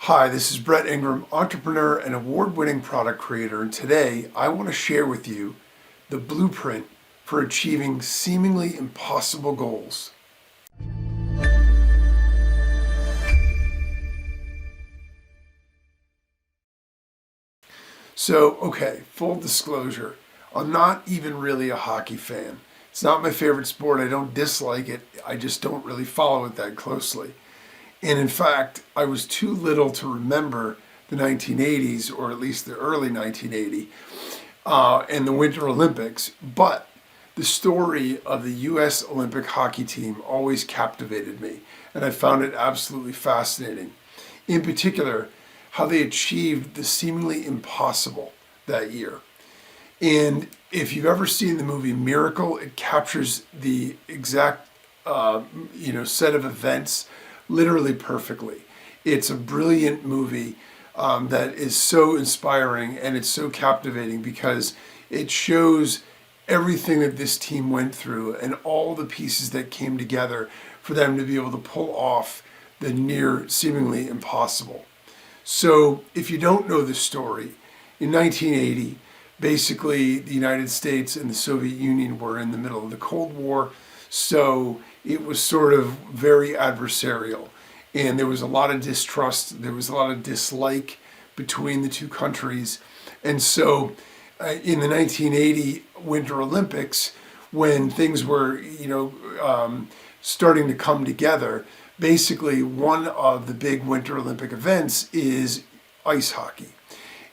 Hi, this is Brett Ingram, entrepreneur and award-winning product creator, and today I want to share with you the blueprint for achieving seemingly impossible goals. Okay, full disclosure, I'm not even really a hockey fan. It's not my favorite sport. I don't dislike it. I just don't really follow it that closely. And in fact, I was too little to remember the 1980s, or at least the early 1980, and the Winter Olympics. But the story of the U.S. Olympic hockey team always captivated me, and I found it absolutely fascinating. In particular, how they achieved the seemingly impossible that year. And if you've ever seen the movie Miracle, it captures the exact set of events literally perfectly. It's a brilliant movie that is so inspiring, and it's so captivating because it shows everything that this team went through and all the pieces that came together for them to be able to pull off the near seemingly impossible. So if you don't know the story, in 1980, basically the United States and the Soviet Union were in the middle of the Cold War, so it was sort of very adversarial. And there was a lot of distrust, there was a lot of dislike between the two countries. And so in the 1980 Winter Olympics, when things were, starting to come together, basically one of the big Winter Olympic events is ice hockey.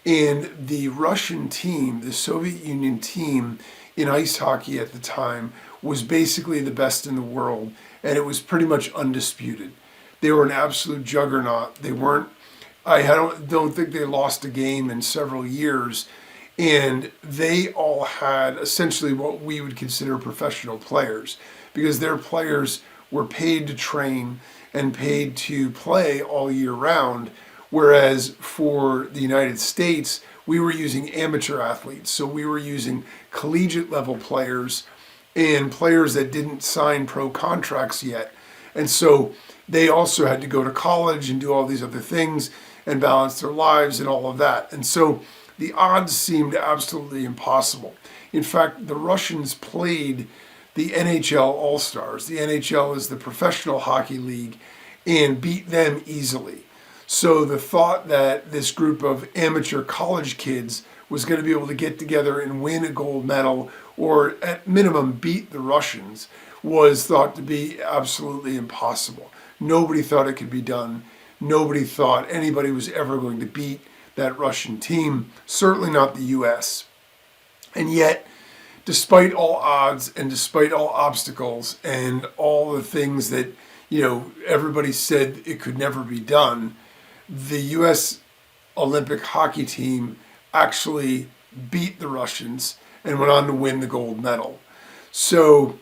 And the Russian team, the Soviet Union team in ice hockey at the time, was basically the best in the world, and it was pretty much undisputed. They were an absolute juggernaut. I don't think they lost a game in several years, and they all had essentially what we would consider professional players, because their players were paid to train and paid to play all year round, whereas for the United States, we were using amateur athletes. So we were using collegiate level players and players that didn't sign pro contracts yet. And so they also had to go to college and do all these other things and balance their lives and all of that. And so the odds seemed absolutely impossible. In fact, the Russians played the NHL All-Stars. The NHL is the professional hockey league, and beat them easily. So the thought that this group of amateur college kids was going to be able to get together and win a gold medal, or at minimum beat the Russians, was thought to be absolutely impossible. Nobody thought it could be done. Nobody thought anybody was ever going to beat that Russian team, certainly not the US. And yet, despite all odds and despite all obstacles and all the things that, everybody said it could never be done, the US Olympic hockey team actually beat the Russians and went on to win the gold medal. So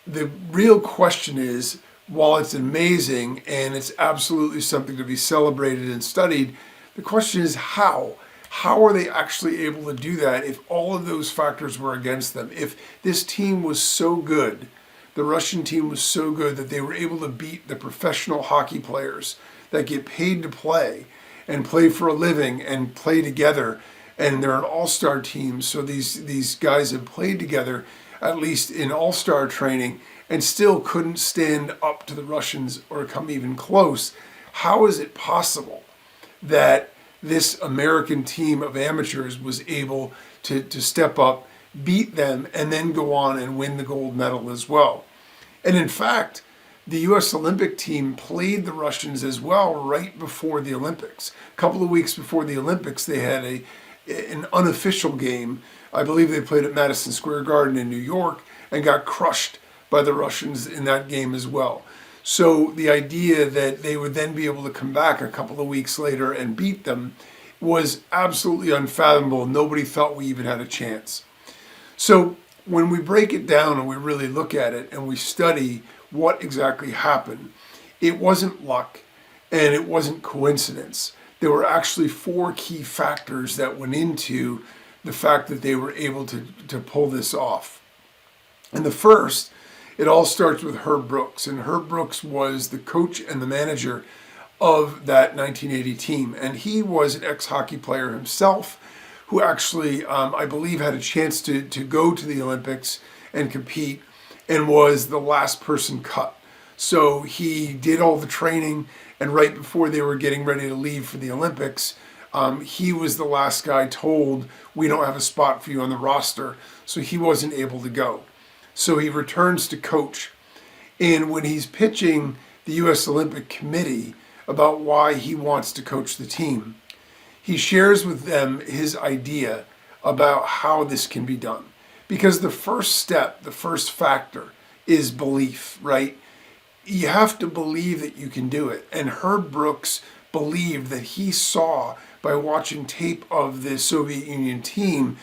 the real question is, while it's amazing and it's absolutely something to be celebrated and studied, the question is how? How are they actually able to do that if all of those factors were against them? If this team was so good, the Russian team was so good that they were able to beat the professional hockey players that get paid to play and play for a living and play together, and they're an all-star team, so these guys have played together, at least in all-star training, and still couldn't stand up to the Russians or come even close. How is it possible that this American team of amateurs was able to step up, beat them, and then go on and win the gold medal as well? And in fact, the U.S. Olympic team played the Russians as well right before the Olympics. A couple of weeks before the Olympics, they had an unofficial game. I believe they played at Madison Square Garden in New York and got crushed by the Russians in that game as well. So the idea that they would then be able to come back a couple of weeks later and beat them was absolutely unfathomable. Nobody thought we even had a chance. So when we break it down and we really look at it and we study what exactly happened, it wasn't luck and it wasn't coincidence. There were actually four key factors that went into the fact that they were able to pull this off. And the first, it all starts with Herb Brooks. And Herb Brooks was the coach and the manager of that 1980 team. And he was an ex-hockey player himself who actually, I believe, had a chance to go to the Olympics and compete and was the last person cut. So he did all the training, and right before they were getting ready to leave for the Olympics, he was the last guy told, we don't have a spot for you on the roster, so he wasn't able to go. So he returns to coach. And when he's pitching the U.S. Olympic Committee about why he wants to coach the team, he shares with them his idea about how this can be done. Because the first step, the first factor is belief, right? You have to believe that you can do it. And Herb Brooks believed that he saw by watching tape of the Soviet Union team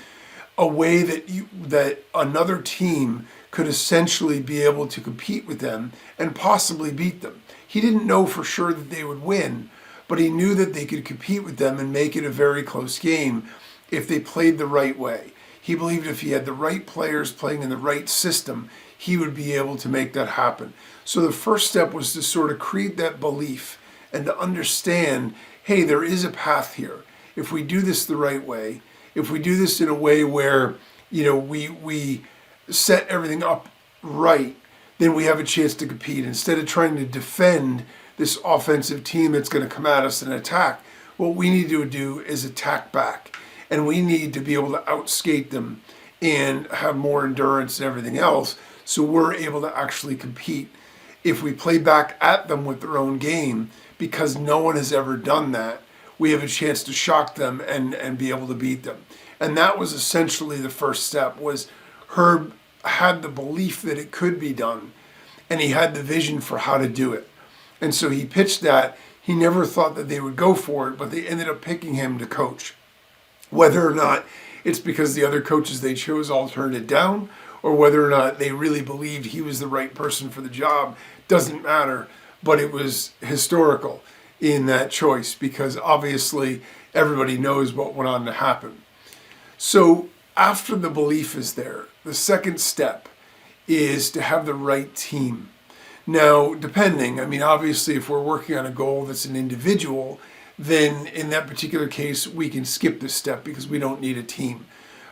a way that another team could essentially be able to compete with them and possibly beat them. He didn't know for sure that they would win, but he knew that they could compete with them and make it a very close game if they played the right way. He believed if he had the right players playing in the right system, he would be able to make that happen. So the first step was to sort of create that belief and to understand, hey, there is a path here. If we do this the right way, if we do this in a way where, we set everything up right, then we have a chance to compete. Instead of trying to defend this offensive team that's going to come at us and attack, what we need to do is attack back. And we need to be able to outskate them and have more endurance and everything else, so we're able to actually compete. If we play back at them with their own game, because no one has ever done that, we have a chance to shock them and be able to beat them. And that was essentially the first step, was Herb had the belief that it could be done, and he had the vision for how to do it. And so he pitched that. He never thought that they would go for it, but they ended up picking him to coach. Whether or not it's because the other coaches they chose all turned it down, or whether or not they really believed he was the right person for the job, doesn't matter. But it was historical in that choice, because obviously everybody knows what went on to happen. So after the belief is there, the second step is to have the right team. Now, obviously if we're working on a goal that's an individual, then in that particular case, we can skip this step because we don't need a team.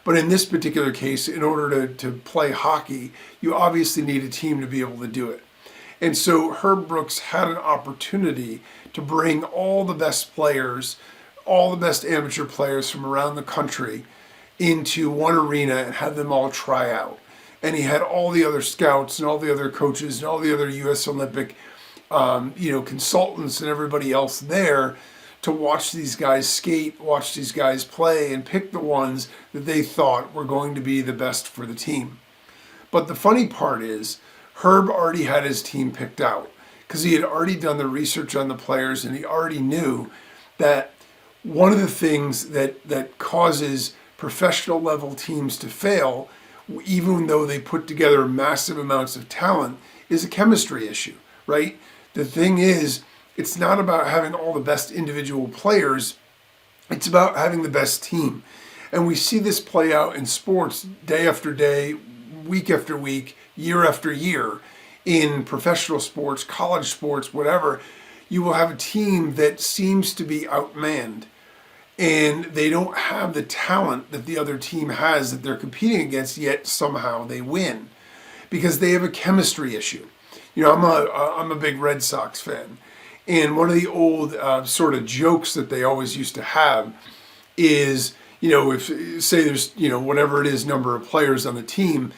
But in this particular case, in order to play hockey, you obviously need a team to be able to do it. And so Herb Brooks had an opportunity to bring all the best players, all the best amateur players from around the country into one arena and have them all try out. And he had all the other scouts and all the other coaches and all the other U.S. Olympic consultants and everybody else there to watch these guys skate, watch these guys play, and pick the ones that they thought were going to be the best for the team. But the funny part is, Herb already had his team picked out because he had already done the research on the players, and he already knew that one of the things that causes professional level teams to fail, even though they put together massive amounts of talent, is a chemistry issue, right? The thing is, it's not about having all the best individual players, it's about having the best team. And we see this play out in sports day after day, week after week, year after year. In professional sports, college sports, whatever, you will have a team that seems to be outmanned, and they don't have the talent that the other team has that they're competing against, yet somehow they win because they have a chemistry issue. I'm a big Red Sox fan, and one of the old sort of jokes that they always used to have is, if say there's whatever it is number of players on the team,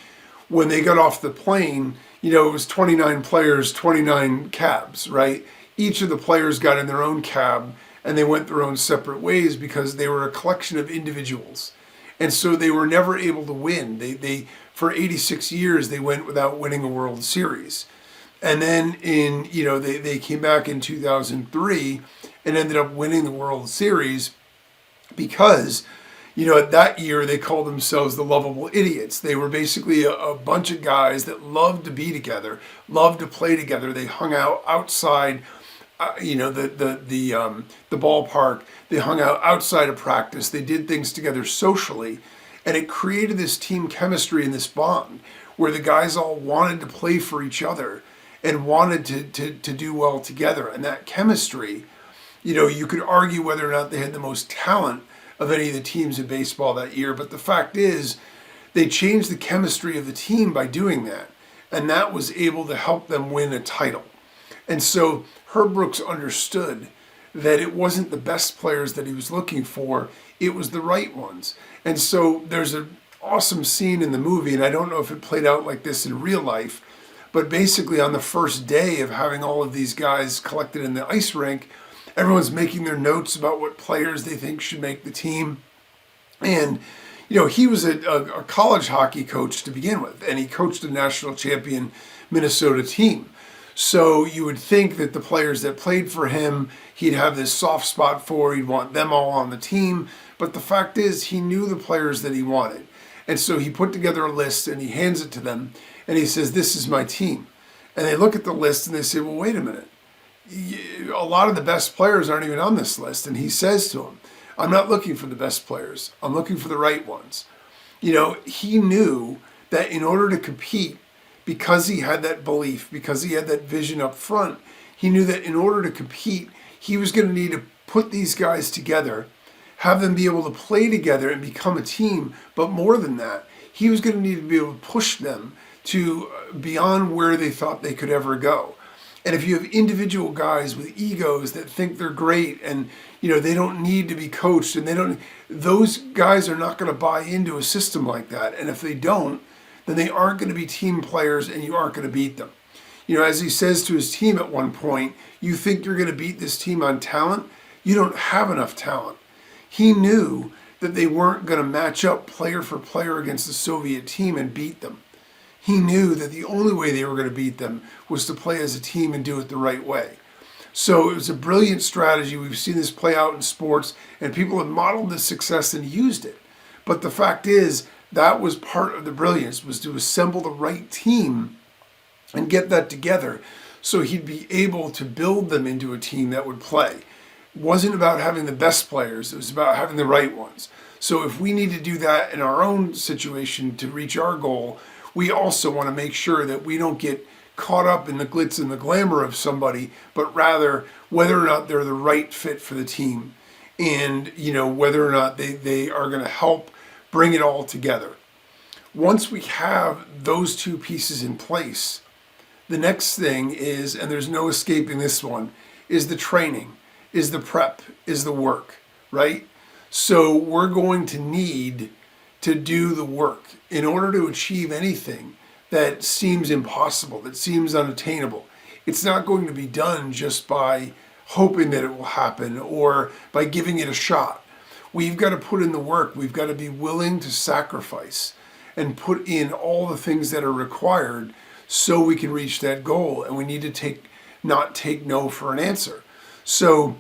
when they got off the plane, it was 29 players, 29 cabs, right? Each of the players got in their own cab and they went their own separate ways because they were a collection of individuals. And so they were never able to win. They for 86 years, they went without winning a World Series. And then they came back in 2003 and ended up winning the World Series because, that year they called themselves the Lovable Idiots. They were basically a bunch of guys that loved to be together, loved to play together. They hung out outside, the ballpark. They hung out outside of practice. They did things together socially, and it created this team chemistry and this bond where the guys all wanted to play for each other and wanted to do well together. And that chemistry You could argue whether or not they had the most talent of any of the teams in baseball that year, but the fact is they changed the chemistry of the team by doing that, and that was able to help them win a title. And so Herb Brooks understood that it wasn't the best players that he was looking for, it was the right ones. And so there's an awesome scene in the movie, and I don't know if it played out like this in real life, but basically on the first day of having all of these guys collected in the ice rink, everyone's making their notes about what players they think should make the team. And he was a college hockey coach to begin with, and he coached a national champion Minnesota team. So you would think that the players that played for him, he'd have this soft spot for, he'd want them all on the team. But the fact is, he knew the players that he wanted. And so he put together a list and he hands it to them and he says, "This is my team." And they look at the list and they say, "Well, wait a minute. A lot of the best players aren't even on this list." And he says to them, "I'm not looking for the best players. I'm looking for the right ones." He knew that in order to compete, because he had that belief, because he had that vision up front, he knew that in order to compete, he was going to need to put these guys together, have them be able to play together and become a team. But more than that, he was going to need to be able to push them to beyond where they thought they could ever go. And if you have individual guys with egos that think they're great and they don't need to be coached, and those guys are not going to buy into a system like that. And if they don't, then they aren't going to be team players and you aren't going to beat them. As he says to his team at one point, "You think you're going to beat this team on talent? You don't have enough talent." He knew that they weren't going to match up player for player against the Soviet team and beat them. He knew that the only way they were going to beat them was to play as a team and do it the right way. So it was a brilliant strategy. We've seen this play out in sports, and people have modeled this success and used it. But the fact is, that was part of the brilliance, was to assemble the right team and get that together so he'd be able to build them into a team that would play. It wasn't about having the best players, it was about having the right ones. So if we need to do that in our own situation to reach our goal, we also want to make sure that we don't get caught up in the glitz and the glamour of somebody, but rather whether or not they're the right fit for the team, and whether or not they are going to help bring it all together. Once we have those two pieces in place, the next thing is, and there's no escaping this one, is the training, is the prep, is the work, right? So we're going to need to do the work in order to achieve anything that seems impossible, that seems unattainable. It's not going to be done just by hoping that it will happen or by giving it a shot. We've got to put in the work. We've got to be willing to sacrifice and put in all the things that are required so we can reach that goal. And we need to not take no for an answer. So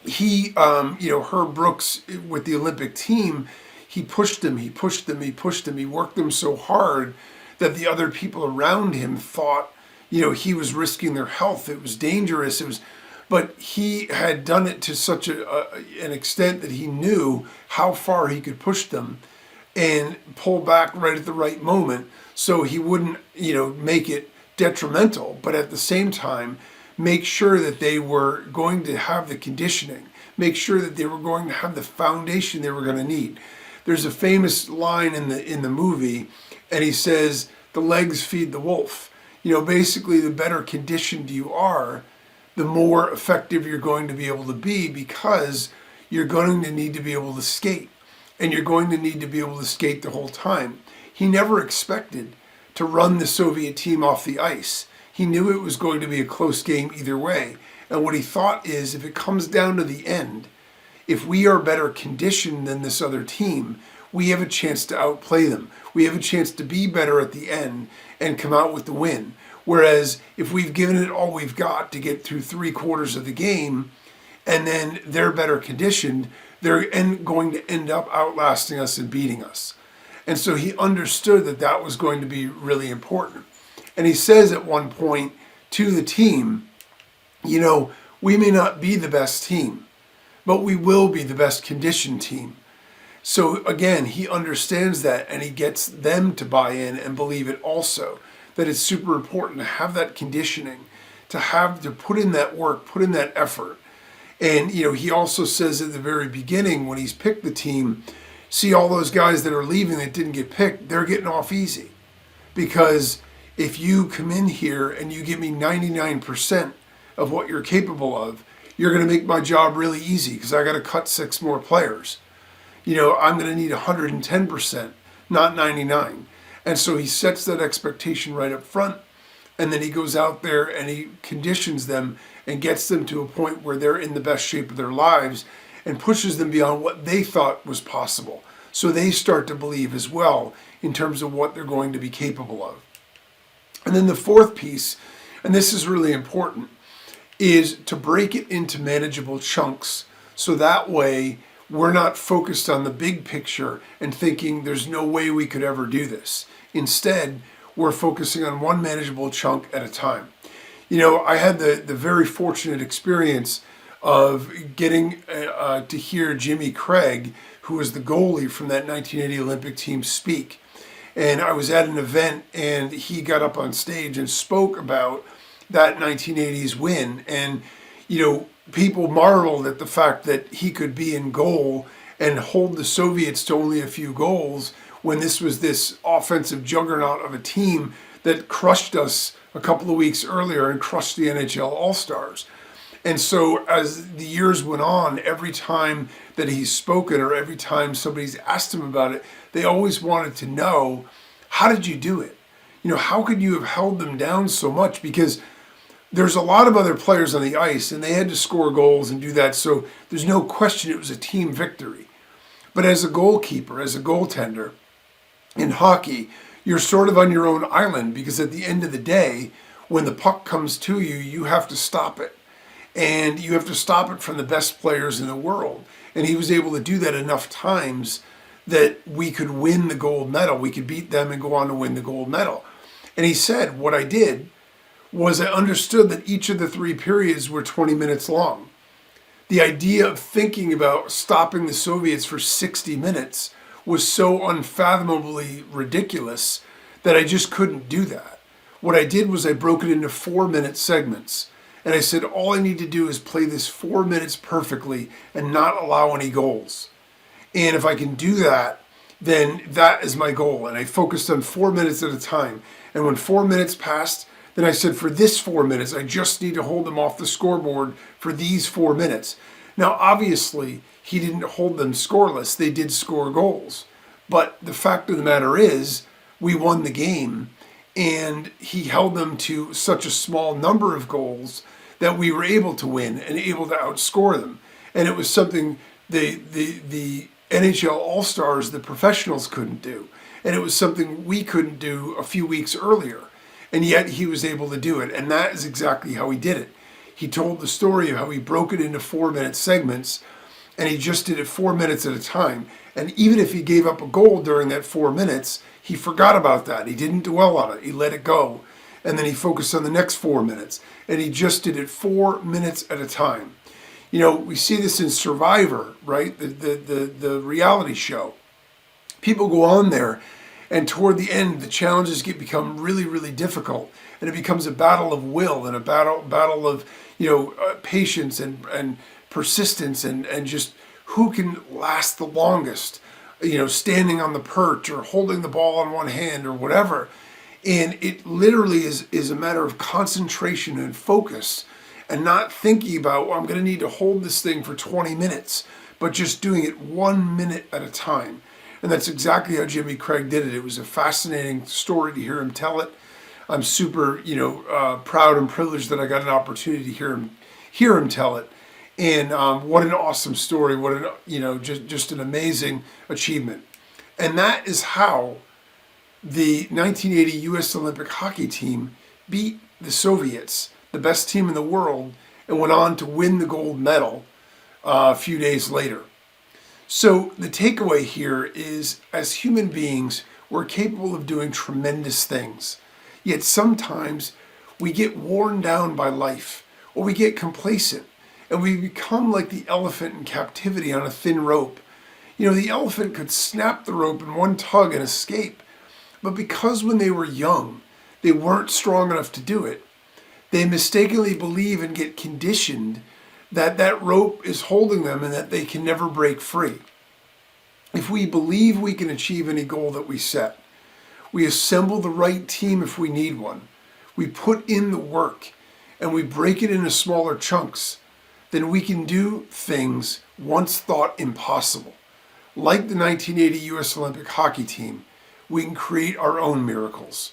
Herb Brooks with the Olympic team, he pushed them, he worked them so hard that the other people around him thought, he was risking their health. It was dangerous. But he had done it to such an extent that he knew how far he could push them and pull back right at the right moment so he wouldn't, make it detrimental, but at the same time, make sure that they were going to have the conditioning, make sure that they were going to have the foundation they were going to need. There's a famous line in the movie, and he says, "The legs feed the wolf." Basically, the better conditioned you are, the more effective you're going to be able to be, because you're going to need to be able to skate, and you're going to need to be able to skate the whole time. He never expected to run the Soviet team off the ice. He knew it was going to be a close game either way. And what he thought is, if it comes down to the end, if we are better conditioned than this other team, we have a chance to outplay them. We have a chance to be better at the end and come out with the win. Whereas if we've given it all we've got to get through 3/4 of the game, and then they're better conditioned, they're going to end up outlasting us and beating us. And so he understood that that was going to be really important. And he says at one point to the team, we may not be the best team, but we will be the best conditioned team. So again, he understands that, and he gets them to buy in and believe it also, that it's super important to have that conditioning, to put in that work, put in that effort. And, he also says at the very beginning when he's picked the team, see all those guys that are leaving that didn't get picked, they're getting off easy. Because if you come in here and you give me 99% of what you're capable of, you're going to make my job really easy because I got to cut 6 more players. I'm going to need 110%, not 99. And so he sets that expectation right up front. And then he goes out there and he conditions them and gets them to a point where they're in the best shape of their lives and pushes them beyond what they thought was possible. So they start to believe as well in terms of what they're going to be capable of. And then the fourth piece, and this is really important, is to break it into manageable chunks. So that way we're not focused on the big picture and thinking there's no way we could ever do this. Instead, we're focusing on one manageable chunk at a time. I had the very fortunate experience of getting to hear Jimmy Craig, who was the goalie from that 1980 Olympic team, speak. And I was at an event and he got up on stage and spoke about that 1980s win. And, people marveled at the fact that he could be in goal and hold the Soviets to only a few goals when this was this offensive juggernaut of a team that crushed us a couple of weeks earlier and crushed the NHL All-Stars. And so as the years went on, every time that he's spoken or every time somebody's asked him about it, they always wanted to know, how did you do it? How could you have held them down so much? Because there's a lot of other players on the ice and they had to score goals and do that. So there's no question it was a team victory. But as a goalkeeper, as a goaltender in hockey, you're sort of on your own island because at the end of the day, when the puck comes to you, you have to stop it. And you have to stop it from the best players in the world. And he was able to do that enough times that we could win the gold medal. We could beat them and go on to win the gold medal. And he said, what I did was I understood that each of the 3 periods were 20 minutes long. The idea of thinking about stopping the Soviets for 60 minutes was so unfathomably ridiculous that I just couldn't do that. What I did was I broke it into 4-minute segments. And I said, all I need to do is play this 4 minutes perfectly and not allow any goals. And if I can do that, then that is my goal. And I focused on 4 minutes at a time. And when 4 minutes passed, then I said, for this 4 minutes, I just need to hold them off the scoreboard for these 4 minutes. Now, obviously, he didn't hold them scoreless. They did score goals. But the fact of the matter is, we won the game. And he held them to such a small number of goals that we were able to win and able to outscore them. And it was something the NHL All-Stars, the professionals, couldn't do. And it was something we couldn't do a few weeks earlier. And yet he was able to do it. And that is exactly how he did it. He told the story of how he broke it into 4-minute segments and he just did it 4 minutes at a time. And even if he gave up a goal during that 4 minutes, he forgot about that. He didn't dwell on it. He let it go. And then he focused on the next 4 minutes. And he just did it 4 minutes at a time. We see this in Survivor, right? The reality show. People go on there and toward the end, the challenges become really, really difficult. And it becomes a battle of will and a battle of, patience and persistence and just who can last the longest, standing on the perch or holding the ball in one hand or whatever. And it literally is a matter of concentration and focus and not thinking about, well, I'm going to need to hold this thing for 20 minutes, but just doing it 1 minute at a time. And that's exactly how Jimmy Craig did it. It was a fascinating story to hear him tell it. I'm super, proud and privileged that I got an opportunity to hear him tell it. And what an awesome story! What an, just an amazing achievement. And that is how the 1980 U.S. Olympic hockey team beat the Soviets, the best team in the world, and went on to win the gold medal a few days later. So the takeaway here is, as human beings, we're capable of doing tremendous things. Yet sometimes we get worn down by life, or we get complacent, and we become like the elephant in captivity on a thin rope. The elephant could snap the rope in one tug and escape, but because when they were young, they weren't strong enough to do it, they mistakenly believe and get conditioned that that rope is holding them and that they can never break free. If we believe we can achieve any goal that we set, we assemble the right team if we need one, we put in the work, and we break it into smaller chunks, then we can do things once thought impossible. Like the 1980 U.S. Olympic hockey team, we can create our own miracles.